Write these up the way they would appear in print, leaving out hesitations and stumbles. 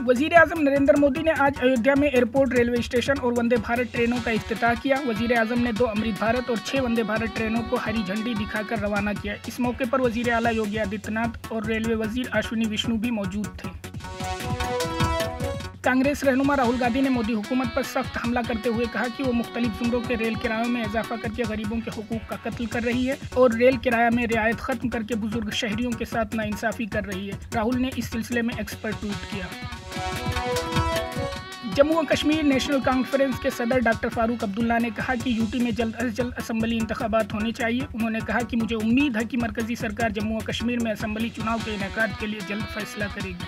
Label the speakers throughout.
Speaker 1: वजीर आजम नरेंद्र मोदी ने आज अयोध्या में एयरपोर्ट, रेलवे स्टेशन और वंदे भारत ट्रेनों का इफ्तिताह किया। वजीर आजम ने 2 अमृत भारत और 6 वंदे भारत ट्रेनों को हरी झंडी दिखाकर रवाना किया। इस मौके पर वजीर आला योगी आदित्यनाथ और रेलवे वजीर अश्विनी विष्णु भी मौजूद थे। कांग्रेस रहनुमा राहुल गांधी ने मोदी हुकूमत पर सख्त हमला करते हुए कहा कि वो मुख्तलिफ जुमरों के रेल किरायों में इजाफा करके गरीबों के हुकूक का कत्ल कर रही है और रेल किराया में रियायत खत्म करके बुजुर्ग शहरियों के साथ नाइंसाफी कर रही है। राहुल ने इस सिलसिले में एक्सपर्ट ट्वीट किया। जम्मू और कश्मीर नेशनल कॉन्फ्रेंस के सदर डॉक्टर फारूक अब्दुल्ला ने कहा कि यूटी में जल्द अज जल्द असम्बली इंतखाबात होने चाहिए। उन्होंने कहा कि मुझे उम्मीद है कि मरकजी सरकार जम्मू और कश्मीर में असम्बली चुनाव के इनेकाद के लिए जल्द फैसला करेगी।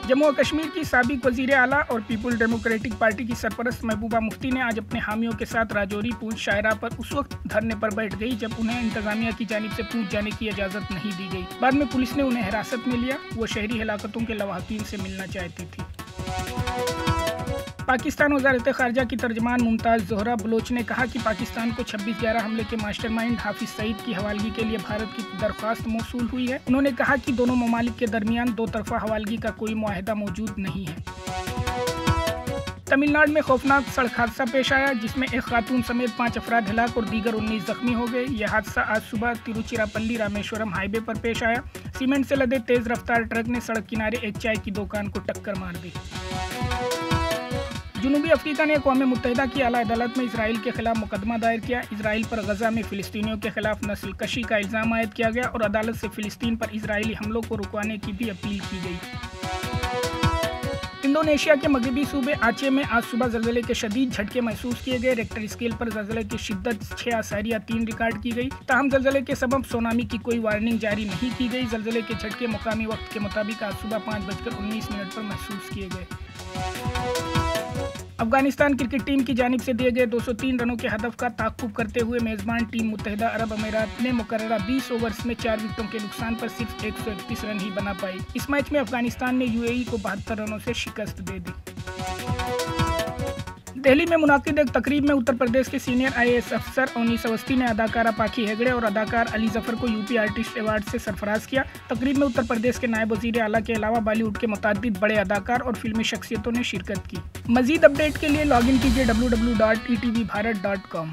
Speaker 1: जम्मू और कश्मीर की साबिक वजीर आला और पीपुल डेमोक्रेटिक पार्टी की सरपरस्त महबूबा मुफ्ती ने आज अपने हामियों के साथ राजौरी, पूंछ, शायरा पर उस वक्त धरने पर बैठ गई जब उन्हें इंतजामिया की जानिब से पूंछ जाने की इजाज़त नहीं दी गई। बाद में पुलिस ने उन्हें हिरासत में लिया। वो शहरी हिलाकतों के लवाहकीन से मिलना चाहती थी। पाकिस्तान वज़ारत ख़ारजा की तर्जमान मुमताज़ ज़ोहरा बलोच ने कहा कि पाकिस्तान को 26/11 हमले के मास्टरमाइंड हाफिज सईद की हवालगी के लिए भारत की दरख्वास्त मौसूल हुई है। उन्होंने कहा कि दोनों ममालिक के दरमियान 2 तरफ़ा हवालगी का कोई मुआहदा मौजूद नहीं है। तमिलनाडु में खौफनाक सड़क हादसा पेश आया जिसमें एक खातून समेत 5 अफराद हलाक और दीगर 19 जख्मी हो गए। यह हादसा आज सुबह तिरुचिरापल्ली रामेश्वरम हाईवे पर पेश आया। सीमेंट से लदे तेज रफ्तार ट्रक ने सड़क किनारे एक चाय की दुकान को टक्कर मार दी। जनूबी अफ्रीका ने अक़वाम मुत्तहिदा की आला अदालत में इसराइल के खिलाफ मुकदमा दायर किया। इसराइल पर गजा में फ़िलिस्तीनियों के खिलाफ नस्ल कशी का इल्ज़ाम आयद किया गया और अदालत से फ़िलिस्तीन पर इजरायली हमलों को रुकवाने की भी अपील की गई। इंडोनेशिया के मगरबी सूबे आचे में आज सुबह ज़लज़ले के शदीद झटके महसूस किए गए। रेक्टर स्केल पर ज़लज़ले की शिद्दत 6.3 रिकॉर्ड की गई। ताहम ज़लज़ले के सबब सुनामी की कोई वार्निंग जारी नहीं की गई। ज़लज़ले के झटके मुकामी वक्त के मुताबिक आज सुबह 5:19 पर महसूस किए गए। अफगानिस्तान क्रिकेट टीम की जानिब से दिए गए 203 रनों के हदफ का ताक़ुब करते हुए मेज़बान टीम मुत्तहिदा अरब अमीरात ने मुकर्ररा 20 ओवर्स में 4 विकेटों के नुकसान पर सिर्फ 131 रन ही बना पाई। इस मैच में अफगानिस्तान ने यूएई को 72 रनों से शिकस्त दे दी। दिल्ली में मुनाकिद एक तकरीब में उत्तर प्रदेश के सीनियर IAS अफसर अवनीस अवस्थी ने अदाकारा पाखी हेगड़े और अदाकार अली जफर को यूपी आर्टिस्ट अवार्ड से सरफराज किया। तकरीब में उत्तर प्रदेश के नायब वजीर आला के अलावा बॉलीवुड के मुताद्दिद बड़े अदाकार और फिल्मी शख्सियतों ने शिरकत की। मजीद अपडेट के लिए लॉगिन कीजिए www.etvbharat.com।